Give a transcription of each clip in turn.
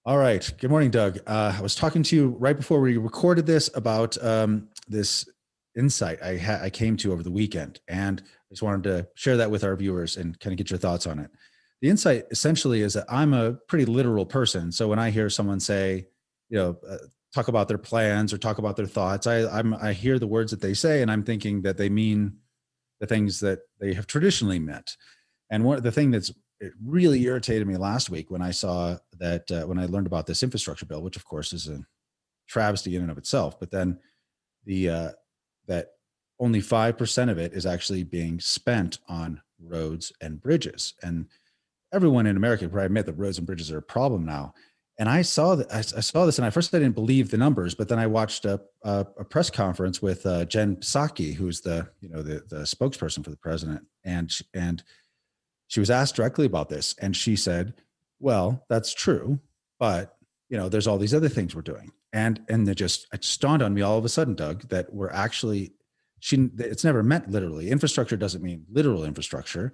All right. Good morning, Doug. I was talking to you right before we recorded this about this insight I came to over the weekend, and I just wanted to share that with our viewers and kind of get your thoughts on it. The insight essentially is that I'm a pretty literal person. So when I hear someone say, talk about their plans or talk about their thoughts, I hear the words that they say, and I'm thinking that they mean the things that they have traditionally meant. And the thing it really irritated me last week when I saw that when I learned about this infrastructure bill, which of course is a travesty in and of itself, but then that only 5% of it is actually being spent on roads and bridges. And everyone in America probably admit that roads and bridges are a problem now. And I saw that I saw this, and at first I didn't believe the numbers, but then I watched a press conference with Jen Psaki, who's the spokesperson for the president, and she was asked directly about this, and she said, "Well, that's true, but there's all these other things we're doing." And it just dawned on me all of a sudden, Doug, that we're actually it's never meant literally. Infrastructure doesn't mean literal infrastructure.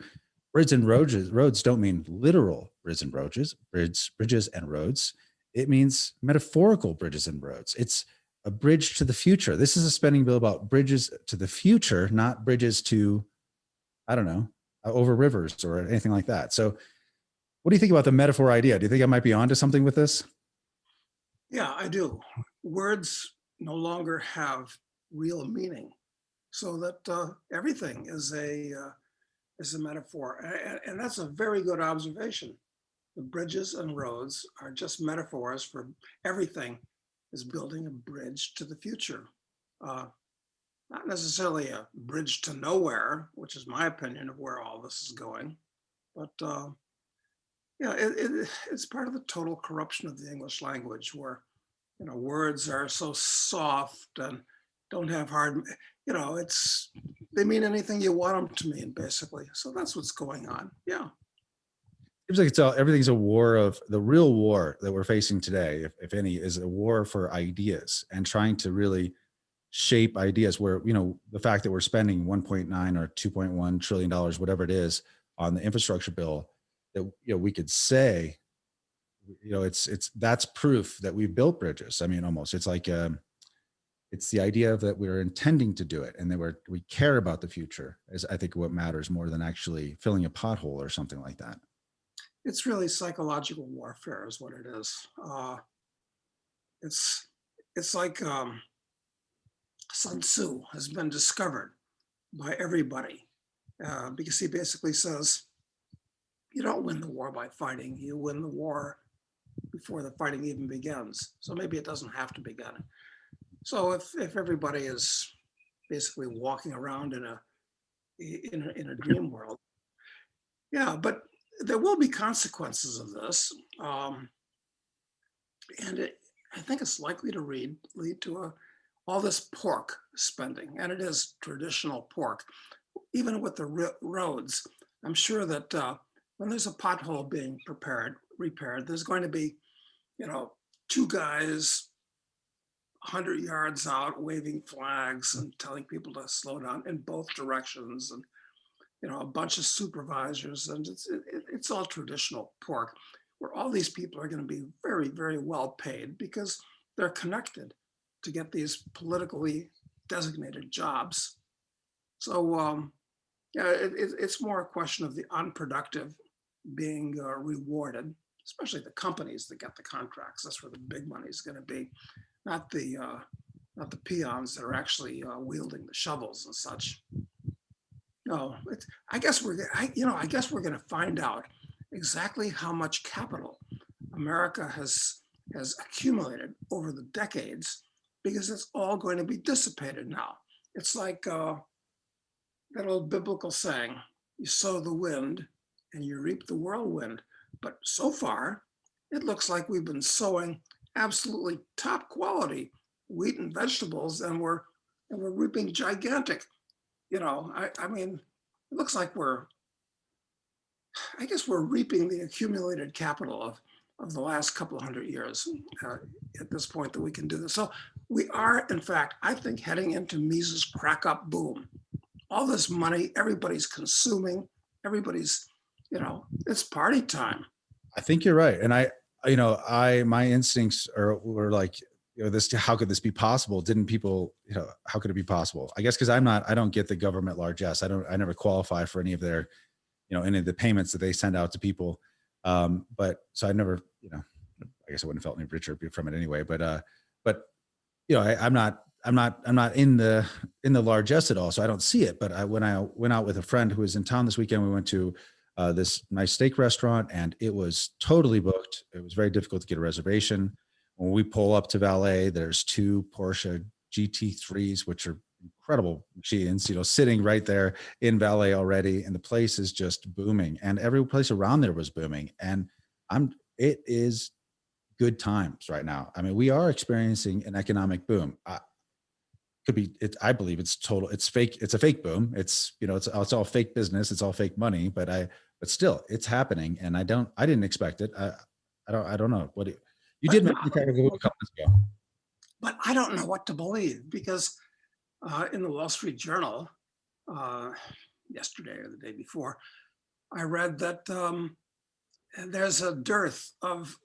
Bridges and roads don't mean literal bridges and bridges and roads. It means metaphorical bridges and roads. It's a bridge to the future. This is a spending bill about bridges to the future, not bridges to, I don't know, over rivers or anything like that. So what do you think about the metaphor idea? Do you think I might be onto something with this? Yeah, I do. Words no longer have real meaning, so that everything is a metaphor, and that's a very good observation. The bridges and roads are just metaphors for everything is building a bridge to the future. Uh, Not necessarily a bridge to nowhere, which is my opinion of where all this is going, but yeah, it's part of the total corruption of the English language, where words are so soft and don't have hard, they mean anything you want them to mean, basically. So that's what's going on. Yeah. Seems like everything's a war. Of the real war that we're facing today, if any, is a war for ideas and trying to really shape ideas. Where the fact that we're spending 1.9 or 2.1 trillion dollars, whatever it is, on the infrastructure bill, that we could say, it's that's proof that we've built bridges. I mean, almost it's like it's the idea that we're intending to do it, and that we care about the future is, I think, what matters more than actually filling a pothole or something like that. It's really psychological warfare is what it is. It's it's like Sun Tzu has been discovered by everybody, because he basically says you don't win the war by fighting, you win the war before the fighting even begins. So maybe it doesn't have to begin. So if everybody is basically walking around in a dream world, yeah, but there will be consequences of this, and I think it's likely to lead to all this pork spending, and it is traditional pork. Even with the roads, I'm sure that when there's a pothole being repaired, there's going to be, two guys 100 yards out waving flags and telling people to slow down in both directions, and a bunch of supervisors, and it's all traditional pork, where all these people are going to be very, very well paid because they're connected to get these politically designated jobs. So yeah, it's more a question of the unproductive being rewarded, especially the companies that get the contracts. That's where the big money is going to be, not the peons that are actually wielding the shovels and such. No, I guess we're going to find out exactly how much capital America has accumulated over the decades, because it's all going to be dissipated now. It's like that old biblical saying, you sow the wind and you reap the whirlwind. But so far, it looks like we've been sowing absolutely top quality wheat and vegetables, and we're reaping gigantic. I mean, it looks like I guess we're reaping the accumulated capital of the last couple of 100 years at this point that we can do this. So we are, in fact, I think, heading into Mises crack up boom. All this money, everybody's consuming, everybody's, it's party time. I think you're right. And my instincts were like, how could this be possible? Didn't people, how could it be possible? I guess because I don't get the government largesse. I never qualify for any of their, any of the payments that they send out to people. But so I never, I guess I wouldn't have felt any richer from it anyway. But I'm not in the largesse at all, so I don't see it. But when I went out with a friend who was in town this weekend, we went to this nice steak restaurant, and it was totally booked. It was very difficult to get a reservation. When we pull up to valet, there's two Porsche GT3s, which are incredible machines, sitting right there in valet already, and the place is just booming, and every place around there was booming. And it is good times right now. I mean, we are experiencing an economic boom. I believe it's fake. It's a fake boom. It's all fake business. It's all fake money, but still it's happening. And I didn't expect it. I don't know you did mention a couple months ago. But I don't know what to believe, because in the Wall Street Journal yesterday or the day before, I read that there's a dearth of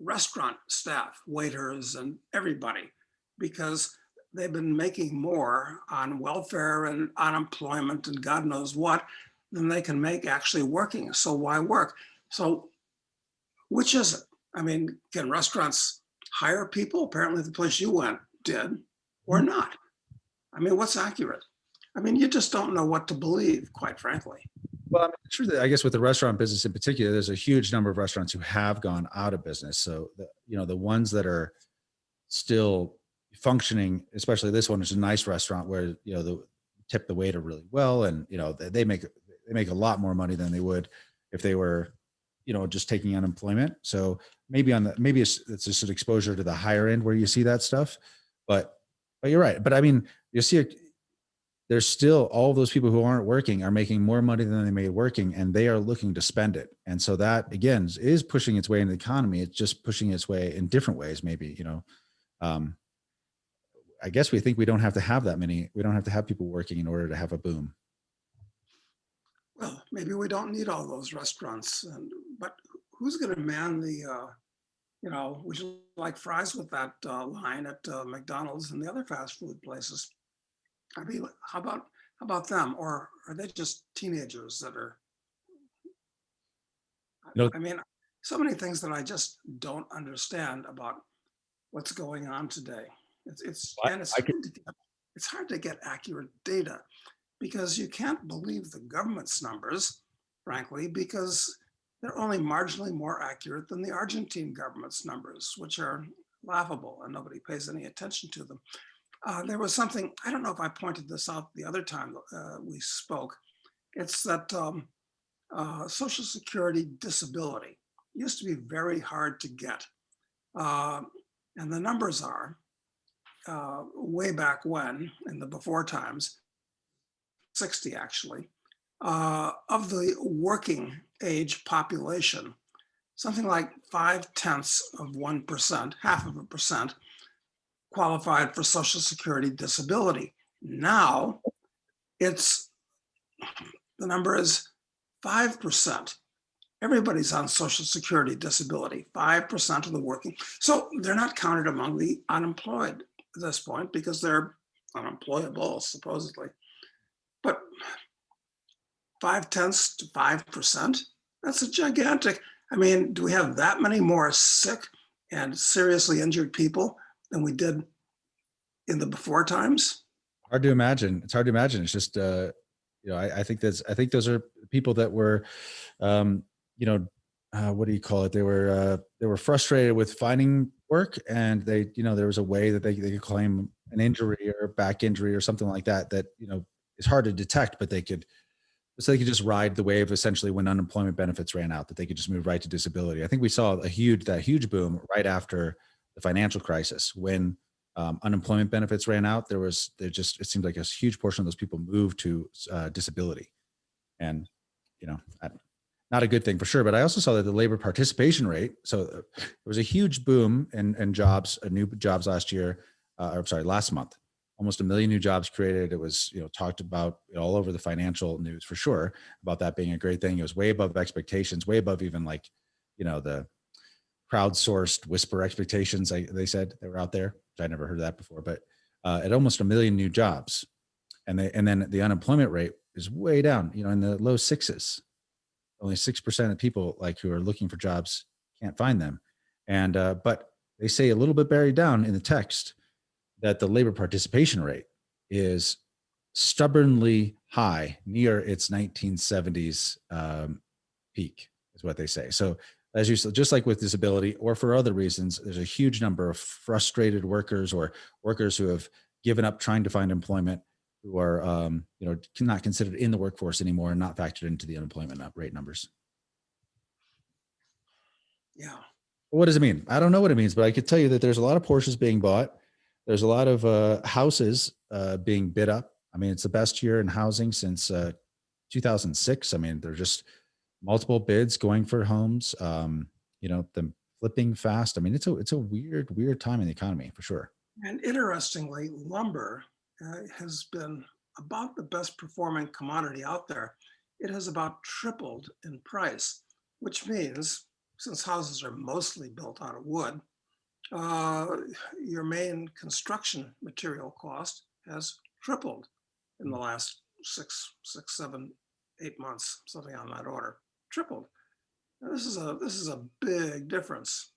restaurant staff, waiters, and everybody, because they've been making more on welfare and unemployment and God knows what than they can make actually working. So why work? So which is it? I mean, can restaurants hire people? Apparently the place you went did, or not. I mean, what's accurate? I mean, you just don't know what to believe, quite frankly. Well, I mean, the truth, I guess, with the restaurant business in particular, there's a huge number of restaurants who have gone out of business. So, the ones that are still functioning, especially this one, is a nice restaurant where the tip the waiter really well, and they make a lot more money than they would if they were just taking unemployment. So maybe it's just an exposure to the higher end where you see that stuff. But you're right. But I mean, you see there's still all those people who aren't working are making more money than they made working, and they are looking to spend it. And so that, again, is pushing its way into the economy. It's just pushing its way in different ways, maybe. I guess we think we don't have to have that many. We don't have to have people working in order to have a boom. Well, maybe we don't need all those restaurants. But who's going to man the, would you like fries with that line at McDonald's and the other fast food places? I mean, how about them? Or are they just teenagers that are, I mean, so many things that I just don't understand about what's going on today. It's hard to get accurate data, because you can't believe the government's numbers, frankly, because they're only marginally more accurate than the Argentine government's numbers, which are laughable and nobody pays any attention to them. There was something, I don't know if I pointed this out the other time we spoke. It's that Social Security disability used to be very hard to get. And the numbers are way back when, in the before times, 60 actually, of the working age population, something like 0.5%, half of a percent, qualified for Social Security disability. Now the number is 5%. Everybody's on Social Security disability, 5% of the working. So they're not counted among the unemployed at this point because they're unemployable, supposedly. But 0.5 to 5%, that's a gigantic. I mean, do we have that many more sick and seriously injured people than we did in the before times? Hard to imagine. It's hard to imagine. It's just, I think those are people that were, what do you call it? They were frustrated with finding work, and there was a way that they could claim an injury or back injury or something like that is hard to detect, but they could just ride the wave essentially when unemployment benefits ran out, that they could just move right to disability. I think we saw that huge boom right after the financial crisis when unemployment benefits ran out. It seemed like a huge portion of those people moved to disability, and not a good thing for sure. But I also saw that the labor participation rate. So there was a huge boom in jobs, new jobs last month. Almost 1 million new jobs created. It was, talked about all over the financial news for sure about that being a great thing. It was way above expectations, way above even the crowdsourced whisper expectations. They said they were out there. I never heard of that before, but at almost 1 million new jobs, and then the unemployment rate is way down. In the low sixes. Only 6% of people like who are looking for jobs can't find them, and but they say a little bit buried down in the text that the labor participation rate is stubbornly high, near its 1970s peak, is what they say. So, as you said, just like with disability or for other reasons, there's a huge number of frustrated workers or workers who have given up trying to find employment, who are not considered in the workforce anymore and not factored into the unemployment rate numbers. Yeah. What does it mean? I don't know what it means, but I could tell you that there's a lot of Porsches being bought. There's a lot of houses being bid up. I mean, it's the best year in housing since 2006. I mean, there's just multiple bids going for homes. Them flipping fast. I mean, it's a weird time in the economy for sure. And interestingly, lumber has been about the best performing commodity out there. It has about tripled in price, which means, since houses are mostly built out of wood, your main construction material cost has tripled in the last 6, 7, 8 months, something on that order. Tripled. Now, this is a big difference.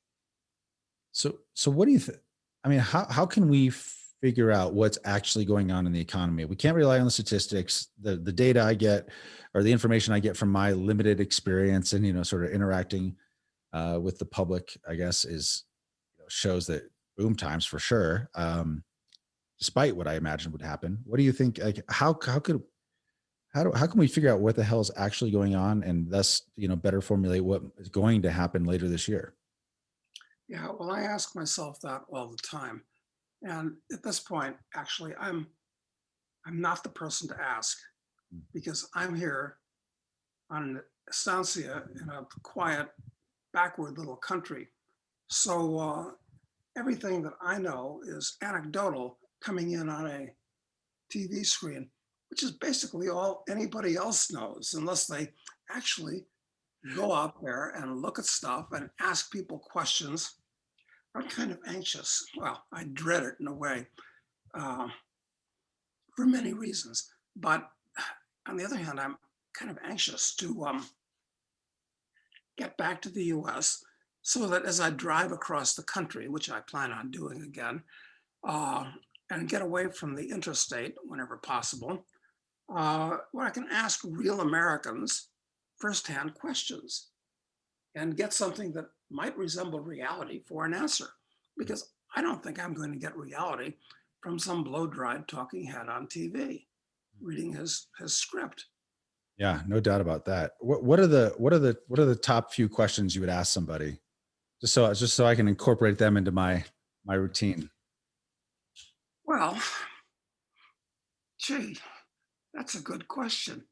So what do you think? I mean, how can we figure out what's actually going on in the economy? We can't rely on the statistics. The data I get, or the information I get from my limited experience and sort of interacting with the public, I guess, is shows that boom times for sure. Despite what I imagined would happen, what do you think? Like, how can we figure out what the hell is actually going on, and thus better formulate what is going to happen later this year? Yeah, well, I ask myself that all the time. And at this point, actually, I'm not the person to ask, because I'm here on an estancia in a quiet, backward little country. So everything that I know is anecdotal, coming in on a TV screen, which is basically all anybody else knows, unless they actually go out there and look at stuff and ask people questions. I'm kind of anxious. Well, I dread it in a way, for many reasons. But on the other hand, I'm kind of anxious to get back to the US, so that as I drive across the country, which I plan on doing again, and get away from the interstate whenever possible, where I can ask real Americans firsthand questions and get something that might resemble reality for an answer. Because I don't think I'm going to get reality from some blow-dried talking head on TV reading his script. Yeah, no doubt about that. What are the top few questions you would ask somebody, just so I can incorporate them into my routine? Well, gee, that's a good question.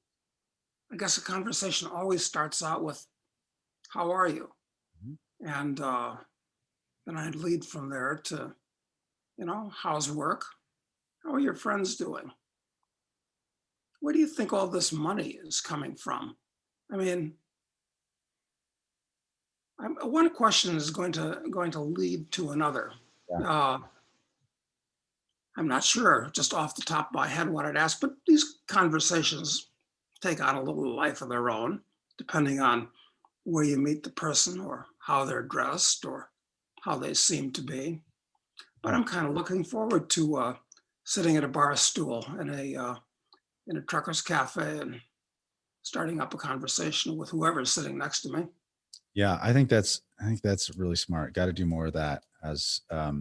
I guess a conversation always starts out with, "How are you?" And then I'd lead from there to, "How's work? How are your friends doing? Where do you think all this money is coming from?" I mean, one question is going to lead to another. Yeah. I'm not sure just off the top of my head what I'd ask, but these conversations take on a little life of their own, depending on where you meet the person or how they're dressed or how they seem to be. But I'm kind of looking forward to sitting at a bar stool in a trucker's cafe and starting up a conversation with whoever's sitting next to me. Yeah, I think that's really smart. Got to do more of that. As I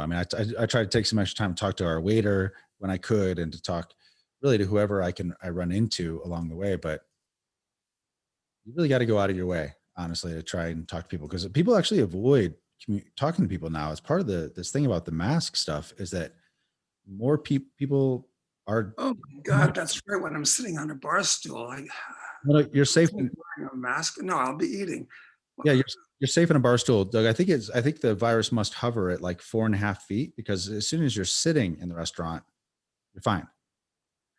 mean, I try to take some extra time to talk to our waiter when I could, and to talk really to whoever I run into along the way. But you really got to go out of your way, honestly, to try and talk to people, because people actually avoid talking to people now. As part of this thing about the mask stuff is that more people are. Oh my God, that's right. When I'm sitting on a bar stool, You're safe. wearing a mask. No, I'll be eating. Yeah, you're safe in a bar stool, Doug. I think the virus must hover at like 4.5 feet, because as soon as you're sitting in the restaurant, you're fine.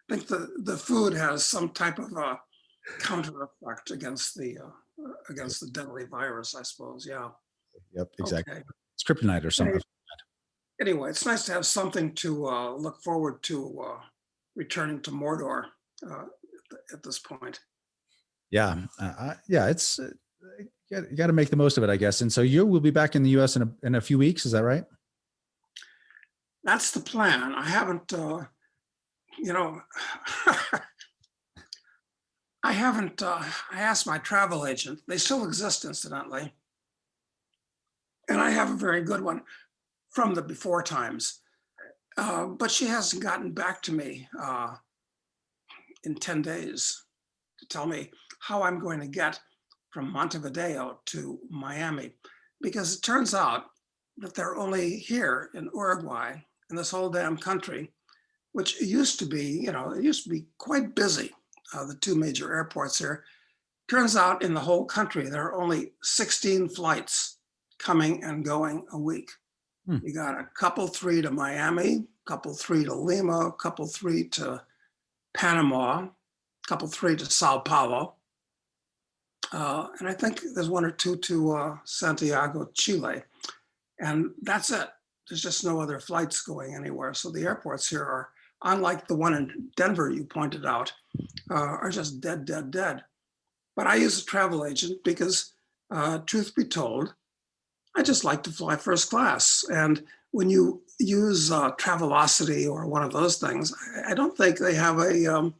I think the food has some type of a counter effect against the deadly virus, I suppose. Yeah. Yep, exactly. Okay. It's kryptonite or something. Anyway, it's nice to have something to look forward to returning to Mordor at this point. Yeah, yeah. It's you got to make the most of it, I guess. And so you will be back in the U.S. in a few weeks. Is that right? That's the plan. I haven't, you know, I haven't, I asked my travel agent, they still exist incidentally, and I have a very good one from the before times, but she hasn't gotten back to me in 10 days to tell me how I'm going to get from Montevideo to Miami, because it turns out that they're only here in Uruguay, in this whole damn country, which used to be, it used to be quite busy, the two major airports here. Turns out in the whole country, there are only 16 flights coming and going a week. Hmm. You got a couple, 3 to Miami, couple, 3 to Lima, couple, 3 to Panama, couple, 3 to Sao Paulo. And I think there's 1 or 2 to Santiago, Chile. And that's it. There's just no other flights going anywhere. So the airports here are, unlike the one in Denver you pointed out, are just dead, dead, dead. But I use a travel agent because, truth be told, I just like to fly first class. And when you use Travelocity or one of those things, I don't think they have a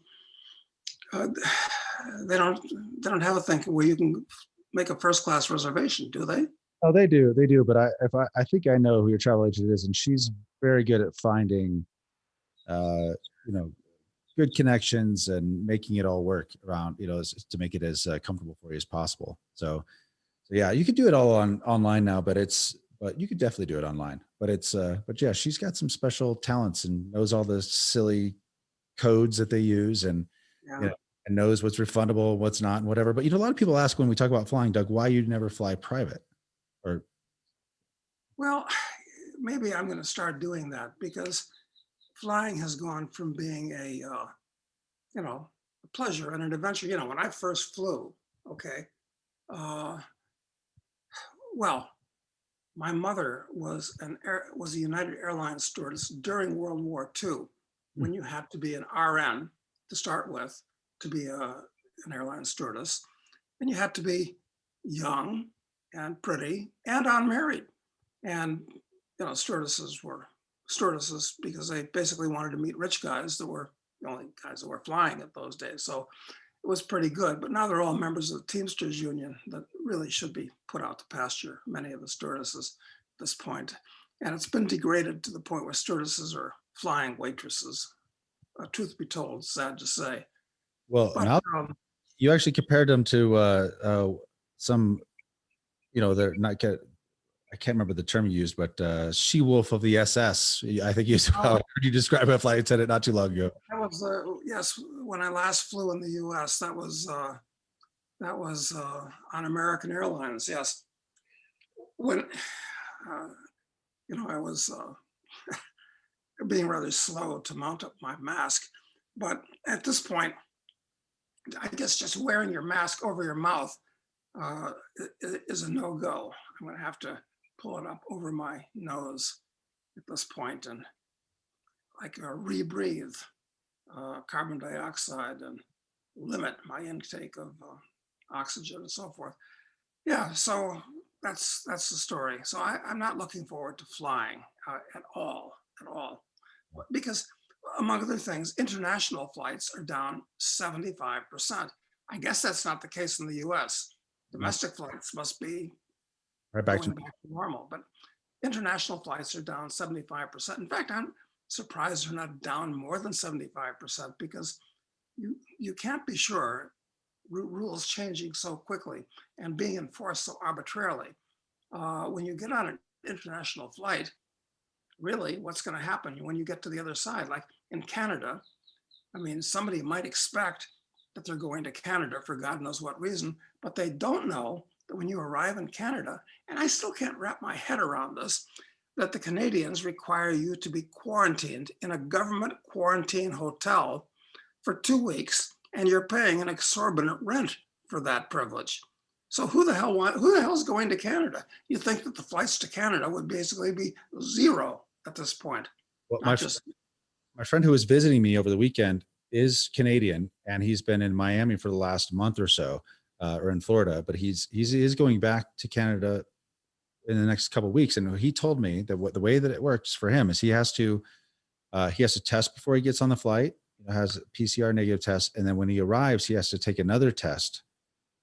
they don't have a thing where you can make a first class reservation, do they? Oh, they do. But I think I know who your travel agent is, and she's very good at finding, uh, you know, good connections and making it all work around, to make it as comfortable for you as possible. So yeah, you could do it all online now, but you could definitely do it online. But yeah, she's got some special talents and knows all the silly codes that they use, and Yeah. and knows what's refundable, what's not, and whatever. But a lot of people ask when we talk about flying, Doug, why you never fly private, or Well, maybe I'm going to start doing that because flying has gone from being a pleasure and an adventure. When I first flew, okay, uh, well, my mother was a United Airlines stewardess during World War II, Hmm. when you had to be an RN to start with to be an airline stewardess, and you had to be young and pretty and unmarried. And stewardesses were stewardesses because they basically wanted to meet rich guys that were the only guys that were flying at those days. So it was pretty good. But now they're all members of the Teamsters Union that really should be put out to pasture, many of the stewardesses at this point. And it's been degraded to the point where stewardesses are flying waitresses. Truth be told, sad to say. well, But now you actually compared them to some, they're not. I can't remember the term you used, but she-wolf of the SS. I think you how I heard you describe a flight attendant not too long ago. that was yes, when I last flew in the U.S. That was on American Airlines. Yes, when I was being rather slow to mount up my mask, but at this point, I guess just wearing your mask over your mouth uh, is a no-go. I'm going to have to pull it up over my nose at this point and like rebreathe carbon dioxide and limit my intake of oxygen and so forth. Yeah, so that's the story. So I'm not looking forward to flying at all, because among other things, international flights are down 75%. I guess that's not the case in the US. No, Domestic flights must be right back to going back to normal, but international flights are down 75%. In fact, I'm surprised they're not down more than 75% because you can't be sure, rules changing so quickly and being enforced so arbitrarily. When you get on an international flight, really what's going to happen when you get to the other side? Like in Canada, I mean, somebody might expect that they're going to Canada for God knows what reason, but they don't know that when you arrive in Canada, and I still can't wrap my head around this, that the Canadians require you to be quarantined in a government quarantine hotel for 2 weeks, and you're paying an exorbitant rent for that privilege. So who the hell's going to Canada? You think that the flights to Canada would basically be zero at this point, Well, not just my friend who was visiting me over the weekend is Canadian, and he's been in Miami for the last month or so, or in Florida. But he is going back to Canada in the next couple of weeks, and he told me that what the way that it works for him is he has to test before he gets on the flight. Has a PCR negative test, and then when he arrives, he has to take another test,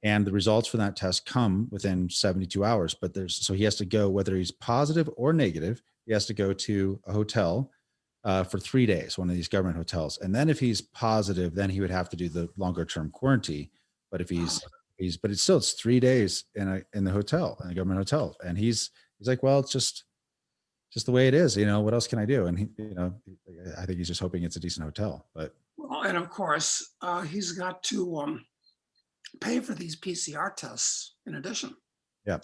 and the results for that test come within 72 hours. But so he has to go, whether he's positive or negative, he has to go to a hotel for 3 days, one of these government hotels. And then if he's positive, then he would have to do the longer term quarantine. But if wow. but it's 3 days in the hotel, in a government hotel. And he's like, well, it's just the way it is. What else can I do? And I think he's just hoping it's a decent hotel. But Well, and of course, he's got to pay for these PCR tests in addition. yeah,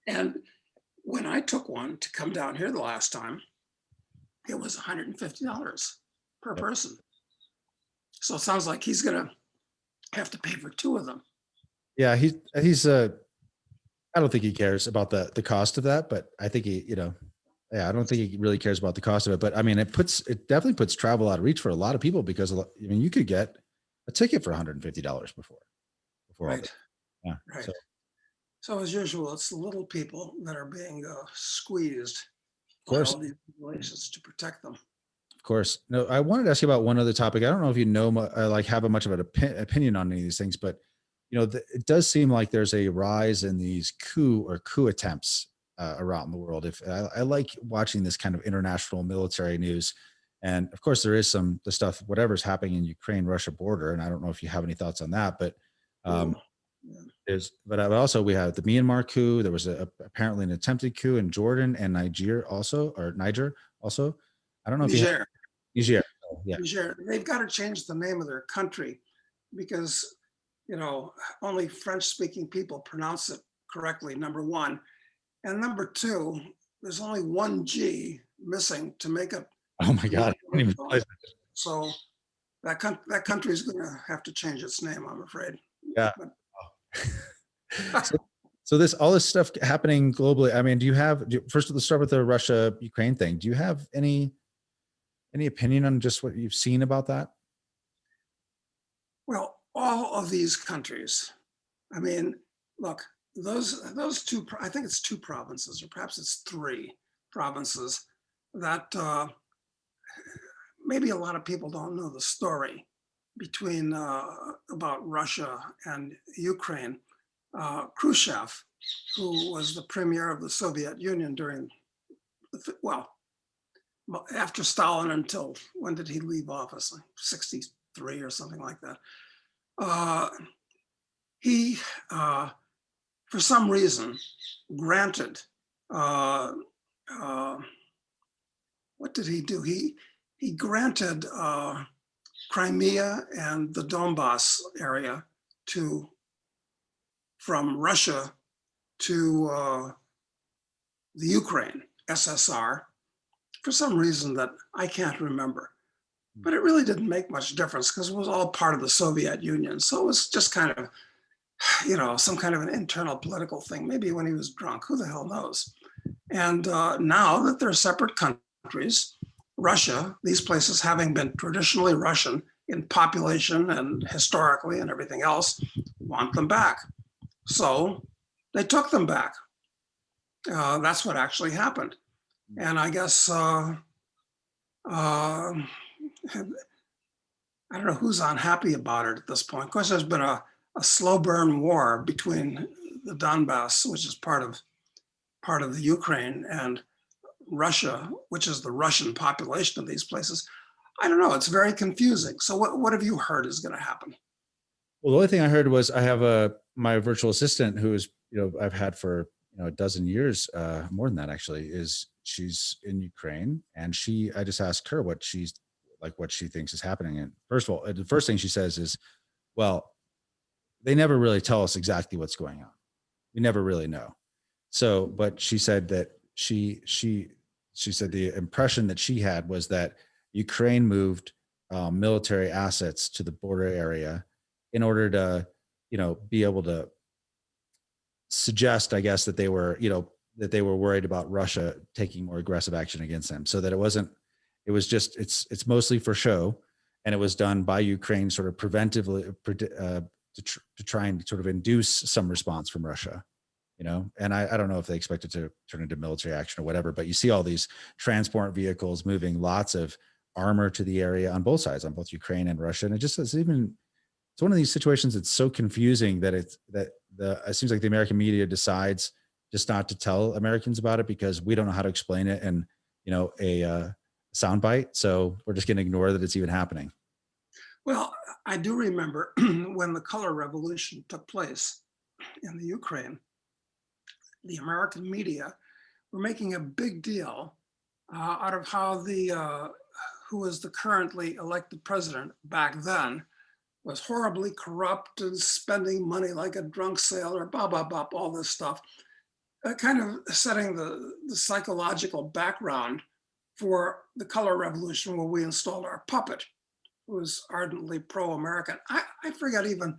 And when I took one to come down here the last time, it was $150 per yep. person. So it sounds like he's going to have to pay for two of them. Yeah, he's I don't think he cares about the cost of that, but I think I don't think he really cares about the cost of it. But I mean, it definitely puts travel out of reach for a lot of people, because you could get a ticket for $150 before all Right. this. Yeah. Right. So as usual, it's the little people that are being squeezed Of course. by all these regulations to protect them. Of course. No, I wanted to ask you about one other topic. I don't know if you know, have a much of an opinion on any of these things, but it does seem like there's a rise in these coup attempts around the world. If I like watching this kind of international military news, and of course there is the stuff, whatever's happening in Ukraine-Russia border, and I don't know if you have any thoughts on that, but also we have the Myanmar coup. There was apparently an attempted coup in Jordan and Niger also. I don't know if you have Niger. Oh, yeah. Niger. They've got to change the name of their country, because only French-speaking people pronounce it correctly, number one. And number two, there's only one G missing to make it. Oh my God. So that country is going to have to change its name, I'm afraid. Yeah. So all this stuff happening globally. I mean, first let's start with the Russia-Ukraine thing. Do you have any opinion on just what you've seen about that? Well, all of these countries, I mean, look, those two, I think it's two provinces, or perhaps it's three provinces that maybe a lot of people don't know the story between about Russia and Ukraine. Khrushchev, who was the premier of the Soviet Union after Stalin, until when did he leave office? Like 63 or something like that. He, for some reason, granted, what did he do? He granted Crimea and the Donbass area from Russia to the Ukraine, SSR, for some reason that I can't remember. But it really didn't make much difference, because it was all part of the Soviet Union. So it was just kind of, some kind of an internal political thing. Maybe when he was drunk, who the hell knows? And now that they're separate countries, Russia, these places having been traditionally Russian in population and historically and everything else, want them back. So they took them back. That's what actually happened. And I guess, I don't know who's unhappy about it at this point. Of course, there's been a slow burn war between the Donbass, which is part of the Ukraine, and Russia, which is the Russian population of these places. I don't know. It's very confusing. So what have you heard is going to happen? Well, the only thing I heard was I have my virtual assistant who is, I've had for a dozen years, more than that actually, she's in Ukraine, and I just asked her what she thinks is happening. And first of all, the first thing she says is, well, they never really tell us exactly what's going on. We never really know. So, but she said that she said the impression that she had was that Ukraine moved military assets to the border area in order to, be able to suggest, I guess, that they were, that they were worried about Russia taking more aggressive action against them. So that it was just, it's mostly for show. And it was done by Ukraine sort of preventively to try and sort of induce some response from Russia, and I don't know if they expect it to turn into military action or whatever, but you see all these transport vehicles moving lots of armor to the area on both sides, on both Ukraine and Russia. And it's one of these situations that's so confusing that it seems like the American media decides just not to tell Americans about it because we don't know how to explain it in, a soundbite. So we're just going to ignore that it's even happening. Well, I do remember when the color revolution took place in the Ukraine, the American media were making a big deal out of how who was the currently elected president back then was horribly corrupt and spending money like a drunk sailor, all this stuff, kind of setting the psychological background for the color revolution where we installed our puppet, who was ardently pro-American. I forget even,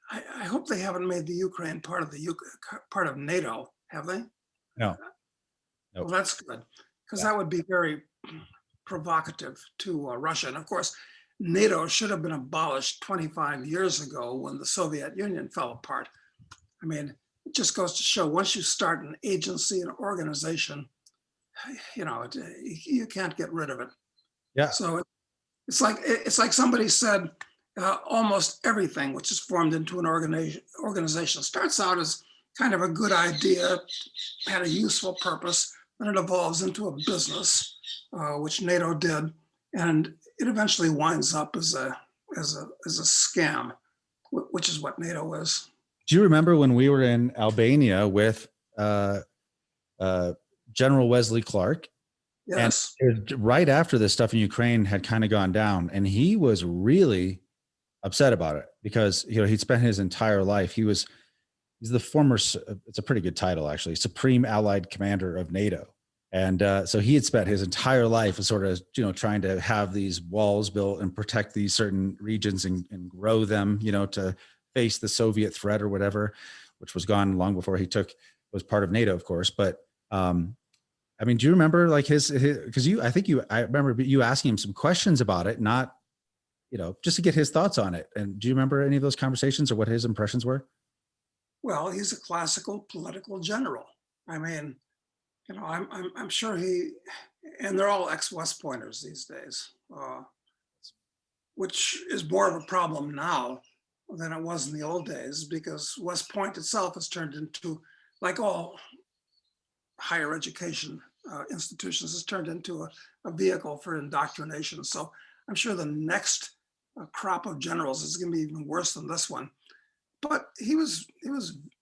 I hope they haven't made the Ukraine part of NATO, have they? No. Well, that's good, because that would be very provocative to Russia. And of course, NATO should have been abolished 25 years ago when the Soviet Union fell apart. I mean, it just goes to show once you start an agency, an organization, you can't get rid of it. Yeah. So it's like somebody said, almost everything which is formed into an organization starts out as kind of a good idea, had a useful purpose, then it evolves into a business, which NATO did, and it eventually winds up as a scam, which is what NATO is. Do you remember when we were in Albania with General Wesley Clark? Yes. And it was right after this stuff in Ukraine had kind of gone down, and he was really upset about it because he'd spent his entire life. He's the former. It's a pretty good title actually, Supreme Allied Commander of NATO. And so he had spent his entire life sort of, trying to have these walls built and protect these certain regions and grow them, to face the Soviet threat or whatever, which was gone long before he was part of NATO, of course. But I mean, do you remember like because I remember you asking him some questions about it, not, just to get his thoughts on it. And do you remember any of those conversations or what his impressions were? Well, he's a classical political general. I mean, I'm sure and they're all ex-West Pointers these days, which is more of a problem now than it was in the old days, because West Point itself has turned into, like all higher education institutions, has turned into a vehicle for indoctrination. So I'm sure the next crop of generals is going to be even worse than this one. But he was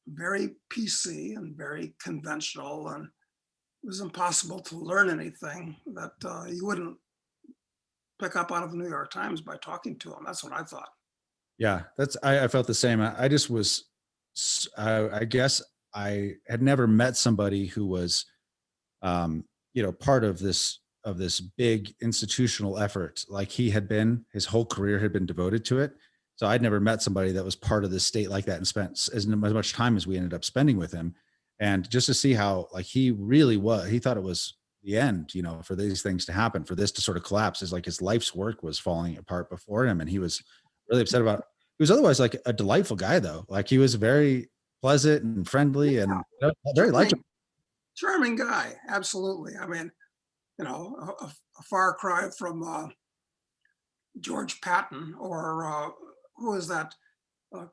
very PC and very conventional, and it was impossible to learn anything that you wouldn't pick up out of the New York Times by talking to him. That's what I thought. Yeah, I felt the same. I just was, I guess I had never met somebody who was, part of this big institutional effort like he had been. His whole career had been devoted to it. So I'd never met somebody that was part of this state like that and spent as much time as we ended up spending with him. And just to see how like he really was, he thought it was the end, for these things to happen, for this to sort of collapse, is like his life's work was falling apart before him. And he was really upset about it. He was otherwise like a delightful guy though. Like he was very pleasant and friendly and very likable. Charming guy. Absolutely. I mean, a far cry from George Patton or who is that?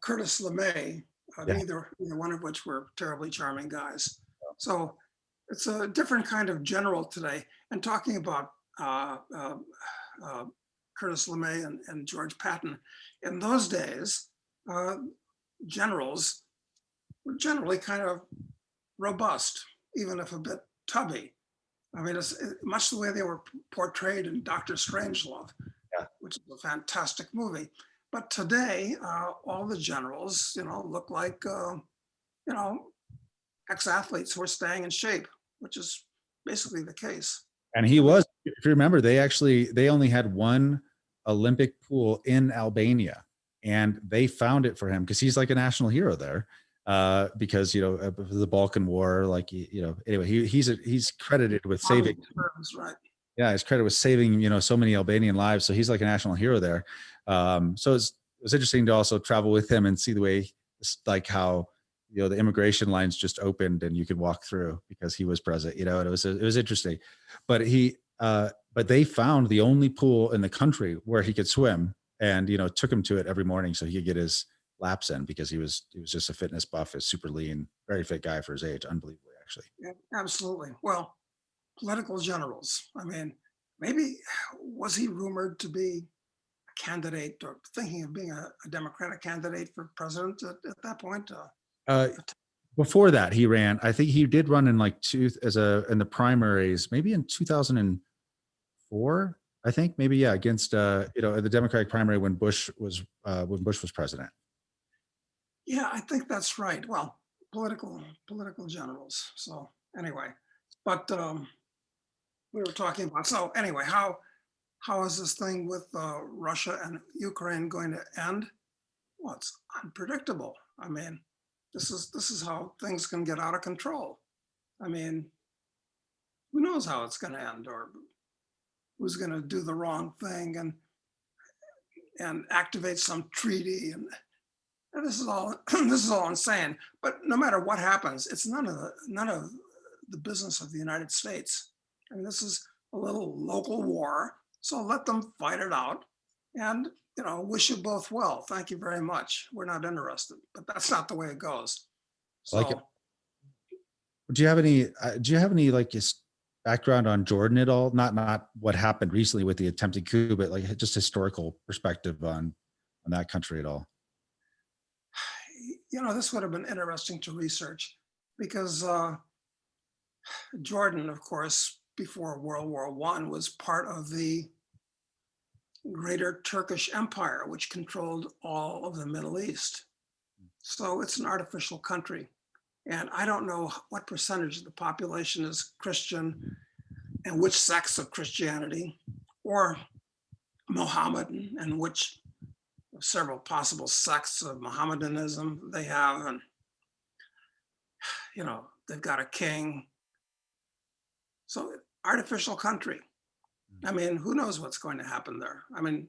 Curtis LeMay. Neither one of which were terribly charming guys. So it's a different kind of general today. And talking about Curtis LeMay and George Patton, in those days, generals were generally kind of robust, even if a bit tubby. I mean, it's much the way they were portrayed in Dr. Strangelove, which is a fantastic movie. But today, all the generals, look like, ex-athletes who are staying in shape, which is basically the case. And he was, if you remember, they only had one Olympic pool in Albania, and they found it for him because he's like a national hero there. because of the Balkan War. Like anyway, he's credited with saving. Right. Yeah, he's credited with saving so many Albanian lives. So he's like a national hero there. So it was interesting to also travel with him and see the way, like how the immigration lines just opened and you could walk through because he was present. And it was interesting. But but they found the only pool in the country where he could swim, and took him to it every morning so he could get his laps in, because he was just a fitness buff, a super lean, very fit guy for his age, unbelievably actually. Yeah, absolutely. Well, political generals. I mean, maybe was he rumored to be a candidate or thinking of being a Democratic candidate for president at that point? Uh, Before that, he ran. I think he did run in like in the primaries, maybe in 2004. I think maybe against the Democratic primary when Bush was president. Yeah, I think that's right. Well, political generals. So anyway, but we were talking about. So anyway, how is this thing with Russia and Ukraine going to end? Well, it's unpredictable. I mean, this is how things can get out of control. I mean, who knows how it's going to end, or who's going to do the wrong thing and activate some treaty, and this is all this is all insane. But no matter what happens, it's none of the business of the United States. I mean, this is a little local war, so let them fight it out, and wish you both well. Thank you very much. We're not interested, but that's not the way it goes. Like, So, do you have any like background on Jordan at all? Not what happened recently with the attempted coup, but like just historical perspective on that country at all. this would have been interesting to research, because Jordan, of course, before World War I, was part of the Greater Turkish Empire, which controlled all of the Middle East. So it's an artificial country. And I don't know what percentage of the population is Christian and which sects of Christianity, or Mohammedan, and which several possible sects of Mohammedanism they have. And, they've got a king. So artificial country. I mean, who knows what's going to happen there? I mean,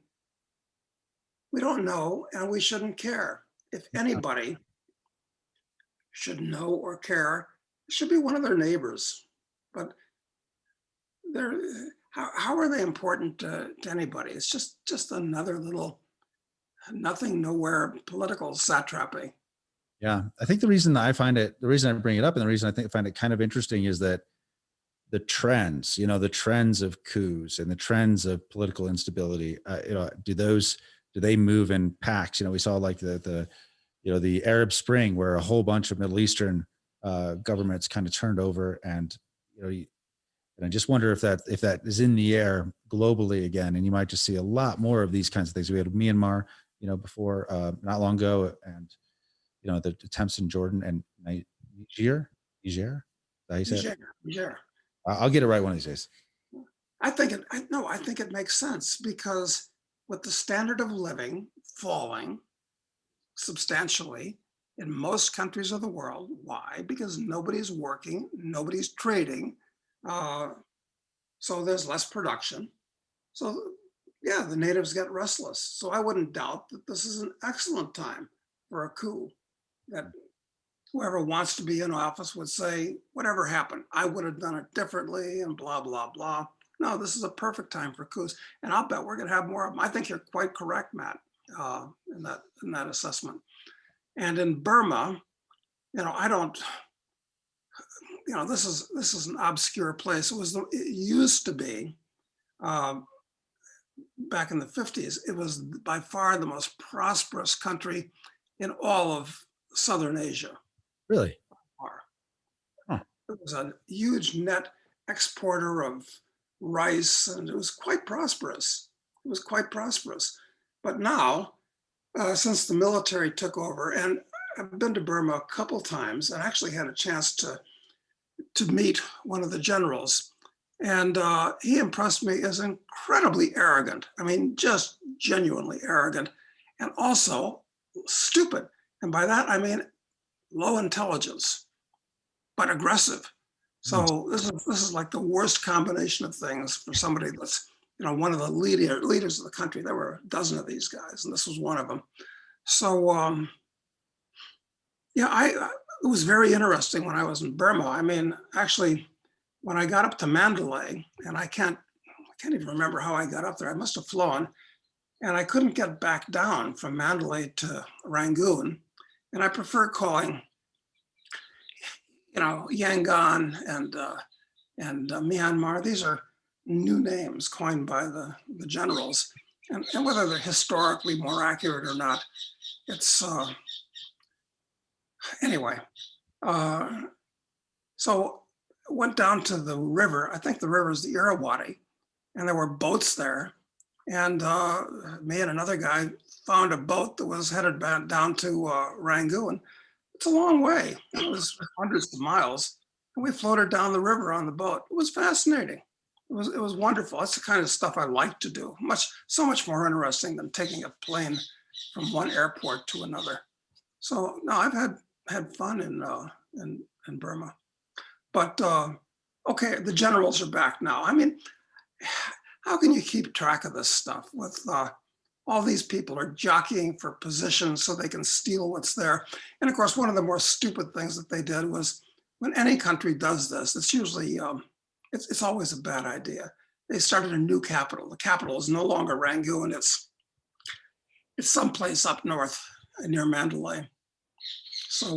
we don't know, and we shouldn't care. If anybody should know or care, it should be one of their neighbors. But how are they important to anybody? It's just another little nothing, nowhere political satrapy. Yeah, I think the reason I bring it up, and the reason I find it kind of interesting is that the trends, the trends of coups and the trends of political instability, do they move in packs? We saw like the Arab Spring, where a whole bunch of Middle Eastern governments kind of turned over, and I just wonder if that is in the air globally again, and you might just see a lot more of these kinds of things. We had Myanmar, before not long ago, and the attempts in Jordan and Niger. Is that how you say it? Niger. I'll get it right one of these days. I think it makes sense, because with the standard of living falling substantially in most countries of the world, why? Because nobody's working, nobody's trading, so there's less production. So yeah, the natives get restless. So I wouldn't doubt that this is an excellent time for a coup, that whoever wants to be in office would say, whatever happened, I would have done it differently, and blah, blah, blah. No, this is a perfect time for coups. And I'll bet we're going to have more of them. I think you're quite correct, Matt, in that assessment. And in Burma, I don't, this is an obscure place. It used to be, back in the 50s, it was by far the most prosperous country in all of Southern Asia. Really? Huh. It was a huge net exporter of rice, and it was quite prosperous. But now, since the military took over, and I've been to Burma a couple times, and actually had a chance to meet one of the generals, and he impressed me as incredibly arrogant. I mean, just genuinely arrogant, and also stupid. And by that, I mean low intelligence, but aggressive. So this is like the worst combination of things for somebody that's, one of the leaders of the country. There were a dozen of these guys, and this was one of them. So yeah, it was very interesting when I was in Burma. I mean, actually, when I got up to Mandalay, and I can't even remember how I got up there. I must have flown, and I couldn't get back down from Mandalay to Rangoon. And I prefer calling, Yangon and Myanmar. These are new names coined by the generals, and whether they're historically more accurate or not, it's anyway. So went down to the river. I think the river is the Irrawaddy, and there were boats there. And me and another guy found a boat that was headed back down to Rangoon. It's a long way. It was hundreds of miles. And we floated down the river on the boat. It was fascinating. It was wonderful. That's the kind of stuff I like to do. So much more interesting than taking a plane from one airport to another. So no, I've had fun in Burma. But okay, the generals are back now. I mean, how can you keep track of this stuff with all these people are jockeying for positions so they can steal what's there? And of course, one of the more stupid things that they did was, when any country does this, it's usually, it's always a bad idea. They started a new capital. The capital is no longer Rangoon. It's someplace up north near Mandalay. So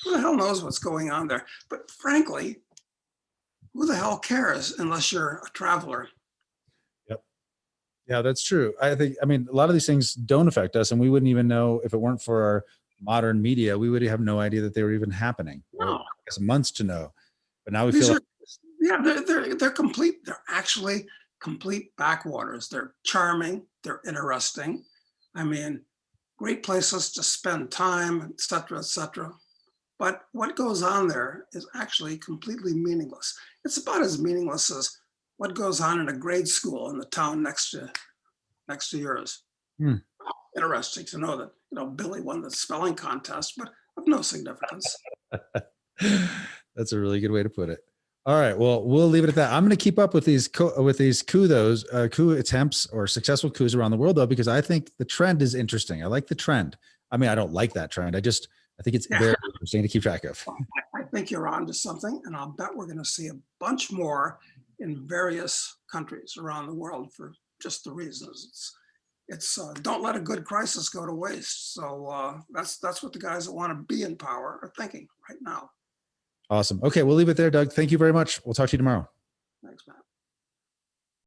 who the hell knows what's going on there? But frankly, who the hell cares unless you're a traveler? Yep. Yeah, that's true. I mean, a lot of these things don't affect us, and we wouldn't even know if it weren't for our modern media. We would have no idea that they were even happening. No. It took us months to know, but now we feel like, yeah, they're complete. They're actually complete backwaters. They're charming. They're interesting. I mean, great places to spend time, et cetera, et cetera. But what goes on there is actually completely meaningless. It's about as meaningless as what goes on in a grade school in the town next to yours. Interesting to know that Billy won the spelling contest, but of no significance. That's a really good way to put it. All right, well, we'll leave it at that. I'm going to keep up with these coup attempts or successful coups around the world, though, because I think the trend is interesting. I like the trend. I mean, I don't like that trend. I think it's very interesting to keep track of. I think you're on to something, and I'll bet we're going to see a bunch more in various countries around the world for just the reasons. It's don't let a good crisis go to waste. So that's what the guys that want to be in power are thinking right now. Awesome. Okay, we'll leave it there, Doug. Thank you very much. We'll talk to you tomorrow.